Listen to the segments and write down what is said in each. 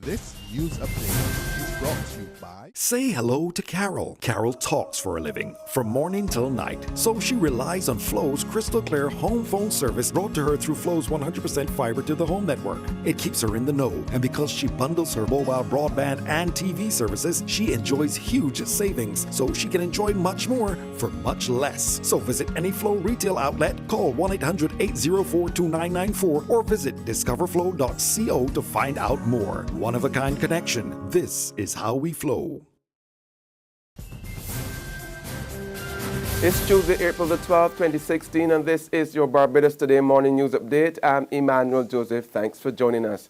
This news update is brought to you by... Say hello to Carol. Carol talks for a living, from morning till night. So she relies on Flow's crystal clear home phone service brought to her through Flow's 100% fiber to the home network. It keeps her in the know, and because she bundles her mobile broadband and TV services, she enjoys huge savings, so she can enjoy much more for much less. So visit any Flow retail outlet, call 1-800-804-2994, or visit discoverflow.co to find out more. One-of-a-kind connection. This is how we flow. It's Tuesday, April the 12th, 2016, and this is your Barbados Today morning news update. I'm Emmanuel Joseph. Thanks for joining us.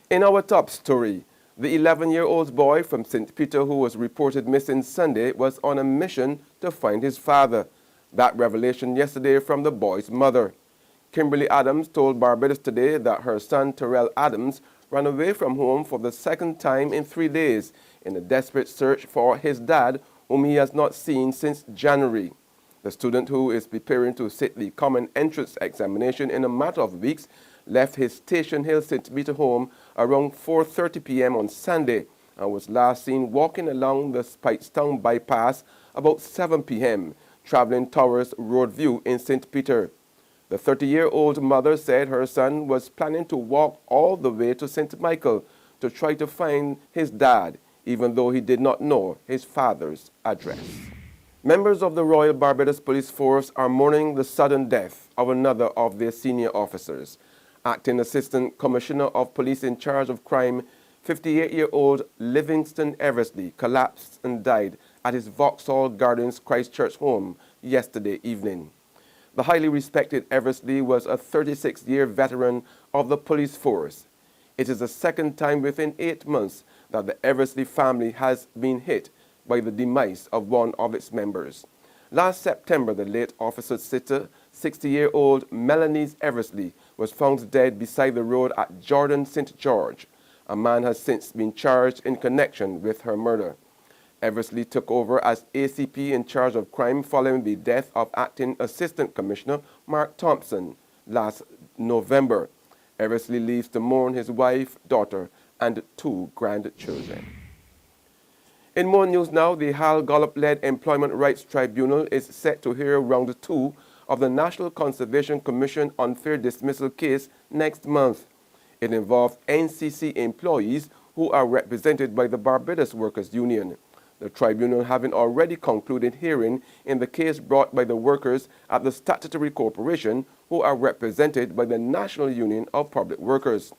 In our top story, the 11-year-old boy from St. Peter who was reported missing Sunday was on a mission to find his father. That revelation yesterday from the boy's mother. Kimberly Adams told Barbados Today that her son Terrell Adams ran away from home for the second time in 3 days in a desperate search for his dad, whom he has not seen since January. The student, who is preparing to sit the common entrance examination in a matter of weeks, left his Station Hill St. Peter home around 4:30 p.m. on Sunday and was last seen walking along the Speightstown bypass about 7 p.m., traveling towards Roadview in St. Peter. The 30-year-old mother said her son was planning to walk all the way to St. Michael to try to find his dad, even though he did not know his father's address. Members of the Royal Barbados Police Force are mourning the sudden death of another of their senior officers. Acting Assistant Commissioner of Police in charge of crime, 58-year-old Livingston Eversley collapsed and died at his Vauxhall Gardens Christchurch home yesterday evening. The highly respected Eversley was a 36-year veteran of the police force. It is the second time within 8 months that the Eversley family has been hit by the demise of one of its members. Last September, the late officer sitter, 60-year-old Melanie Eversley, was found dead beside the road at Jordan St. George. A man has since been charged in connection with her murder. Eversley took over as ACP in charge of crime following the death of Acting Assistant Commissioner Mark Thompson last November. Eversley leaves to mourn his wife, daughter, and 2 grandchildren. In more news now, the Hal Gollop-led Employment Rights Tribunal is set to hear round 2 of the National Conservation Commission unfair dismissal case next month. It involves NCC employees who are represented by the Barbados Workers' Union. The tribunal having already concluded hearing in the case brought by the workers at the statutory corporation who are represented by the National Union of Public Workers.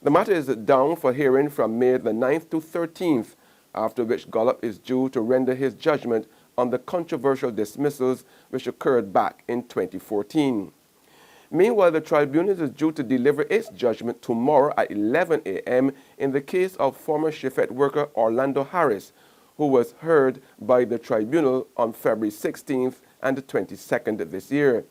The matter is down for hearing from May the 9th to 13th, after which Gollop is due to render his judgment on the controversial dismissals which occurred back in 2014. Meanwhile, the tribunal is due to deliver its judgment tomorrow at 11 a.m. in the case of former Sheffield worker Orlando Harris, who was heard by the tribunal on February 16th and 22nd this year.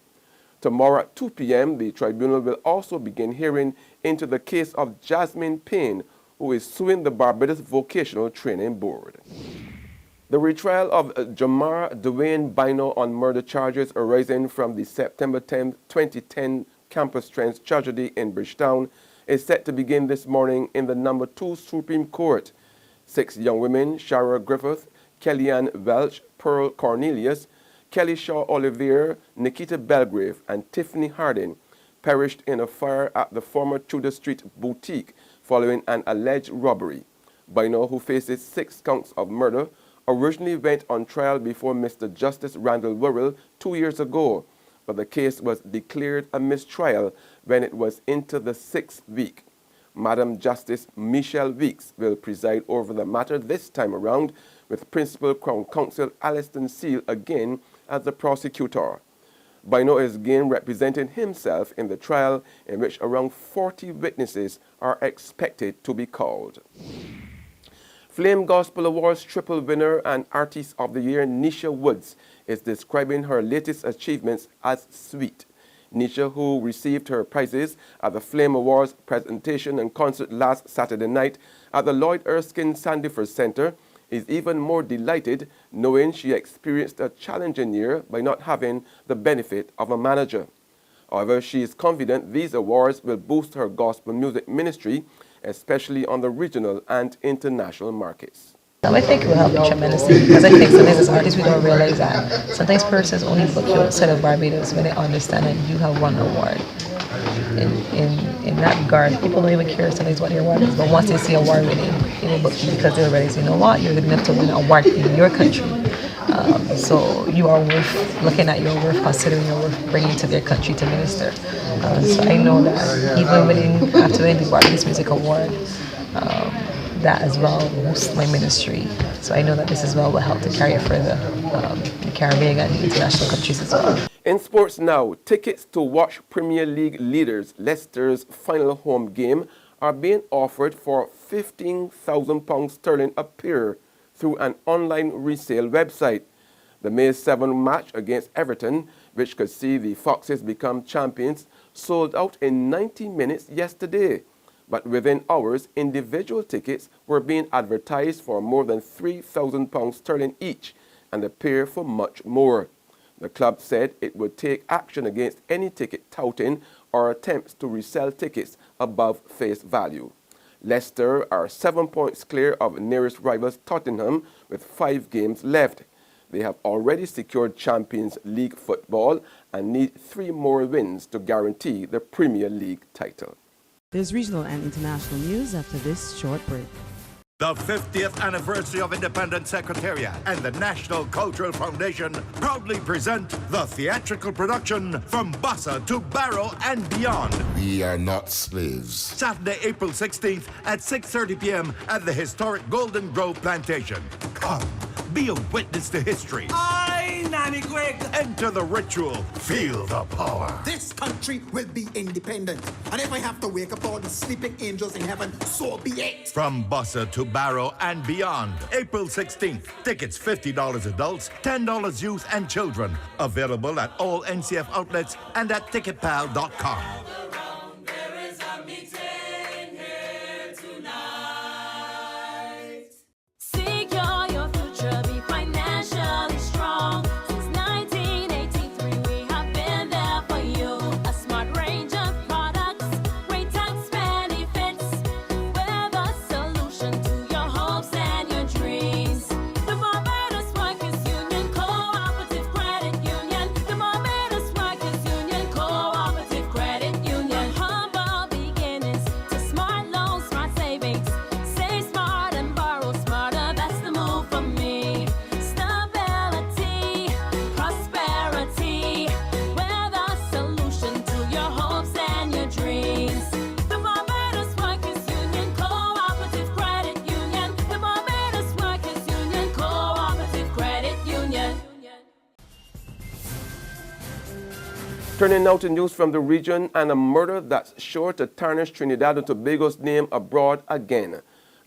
Tomorrow at 2 p.m., the tribunal will also begin hearing into the case of Jasmine Payne, who is suing the Barbados Vocational Training Board. The retrial of Jamar Dwayne Bino on murder charges arising from the September 10, 2010 campus trends tragedy in Bridgetown is set to begin this morning in the No. 2 Supreme Court. 6 young women, Shara Griffith, Kellyanne Welch, Pearl Cornelius, Kelly Shaw Olivier, Nikita Belgrave, and Tiffany Harding, perished in a fire at the former Tudor Street boutique following an alleged robbery. Bino, who faces 6 counts of murder, originally went on trial before Mr. Justice Randall Worrell 2 years ago, but the case was declared a mistrial when it was into the 6th week. Madam Justice Michelle Weeks will preside over the matter this time around, with Principal Crown Counsel Alliston Seal again as the prosecutor. Bino is again representing himself in the trial, in which around 40 witnesses are expected to be called. Flame Gospel Awards triple winner and Artist of the Year Nisha Woods is describing her latest achievements as sweet. Nisha, who received her prizes at the Flame Awards presentation and concert last Saturday night at the Lloyd Erskine Sandifer Center, is even more delighted knowing she experienced a challenging year by not having the benefit of a manager. However, she is confident these awards will boost her gospel music ministry especially on the regional and international markets. I think it will help tremendously because I think sometimes as artists we don't realize that sometimes persons only book you outside of Barbados when they understand that you have won an award. In that regard, people don't even care sometimes what your award is, but once they see a award winning, they will book you because they already say, you know what, you're good enough to win an award in your country. So you are worth looking at, your worth considering, your worth bringing to their country to minister. So I know that even after winning the Barbados Music Award, that as well boosts my ministry. So I know that this as well will help to carry it further, the Caribbean and the international countries as well. In sports now, tickets to watch Premier League leaders Leicester's final home game are being offered for £15,000 sterling a pair through an online resale website. The May 7 match against Everton, which could see the Foxes become champions, sold out in 90 minutes yesterday. But within hours, individual tickets were being advertised for more than £3,000 sterling each, and a pair for much more. The club said it would take action against any ticket touting or attempts to resell tickets above face value. Leicester are 7 points clear of nearest rivals Tottenham with 5 games left. They have already secured Champions League football and need 3 more wins to guarantee the Premier League title. There's regional and international news after this short break. The 50th anniversary of Independent Secretariat and the National Cultural Foundation proudly present the theatrical production From Bossa to Barrow and Beyond. We are not slaves. Saturday, April 16th at 6:30 p.m. at the historic Golden Grove Plantation. Come, be a witness to history. Aye, Nanny Greg. Enter the ritual. Feel the power. This country will be independent. And if I have to wake up all the sleeping angels in heaven, so be it. From Bossa to Barrow and Beyond. April 16th. Tickets $50 adults, $10 youth and children. Available at all NCF outlets and at ticketpal.com. Turning now to news from the region, and a murder that's sure to tarnish Trinidad and Tobago's name abroad again.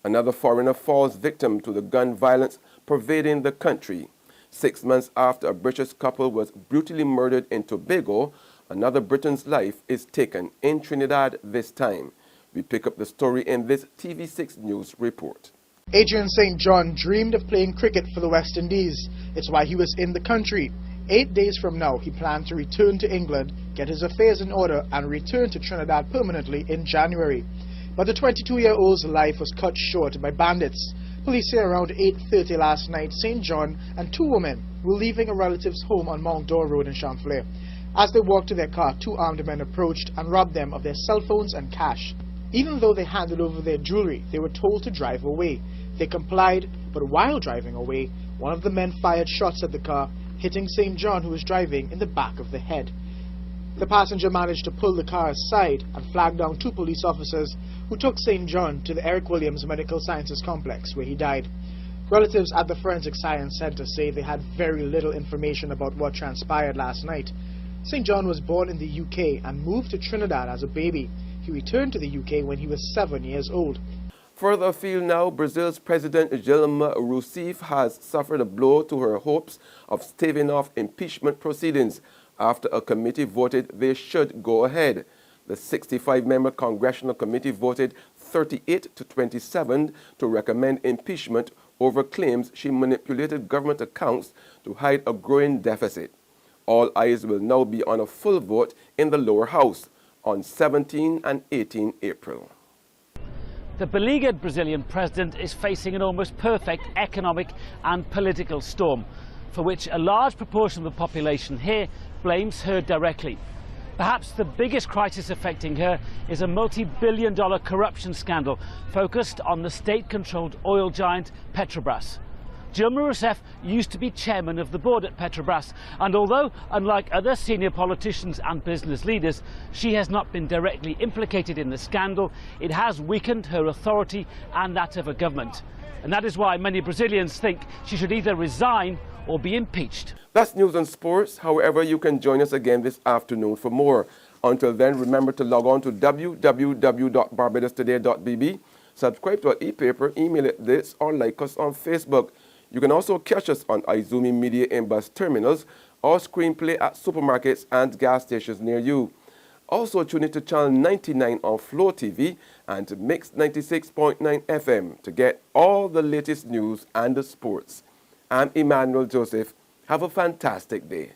Another foreigner falls victim to the gun violence pervading the country. 6 months after a British couple was brutally murdered in Tobago, another Briton's life is taken in Trinidad this time. We pick up the story in this TV6 News report. Adrian St. John dreamed of playing cricket for the West Indies. It's why he was in the country. 8 days from now, he planned to return to England, get his affairs in order, and return to Trinidad permanently in January. But the 22-year-old's life was cut short by bandits. Police say around 8:30 last night, St. John and 2 women were leaving a relative's home on Mount Dore Road in Champlain. As they walked to their car, 2 armed men approached and robbed them of their cell phones and cash. Even though they handed over their jewelry, they were told to drive away. They complied, but while driving away, one of the men fired shots at the car, hitting St. John, who was driving, in the back of the head. The passenger managed to pull the car aside and flag down 2 police officers who took St. John to the Eric Williams Medical Sciences Complex, where he died. Relatives at the Forensic Science Center say they had very little information about what transpired last night. St. John was born in the UK and moved to Trinidad as a baby. He returned to the UK when he was 7 years old. Further afield now, Brazil's President Dilma Rousseff has suffered a blow to her hopes of staving off impeachment proceedings after a committee voted they should go ahead. The 65-member Congressional Committee voted 38 to 27 to recommend impeachment over claims she manipulated government accounts to hide a growing deficit. All eyes will now be on a full vote in the lower house on 17 and 18 April. The beleaguered Brazilian president is facing an almost perfect economic and political storm, for which a large proportion of the population here blames her directly. Perhaps the biggest crisis affecting her is a multi-billion-dollar corruption scandal focused on the state-controlled oil giant Petrobras. Dilma Rousseff used to be chairman of the board at Petrobras, and although, unlike other senior politicians and business leaders, she has not been directly implicated in the scandal, it has weakened her authority and that of her government. And that is why many Brazilians think she should either resign or be impeached. That's news and sports. However, you can join us again this afternoon for more. Until then, remember to log on to www.barbadostoday.bb, subscribe to our e-paper, email it this, or like us on Facebook. You can also catch us on Izumi Media in bus terminals or screenplay at supermarkets and gas stations near you. Also tune in to channel 99 on Flow TV and Mix 96.9 FM to get all the latest news and the sports. I'm Emmanuel Joseph. Have a fantastic day.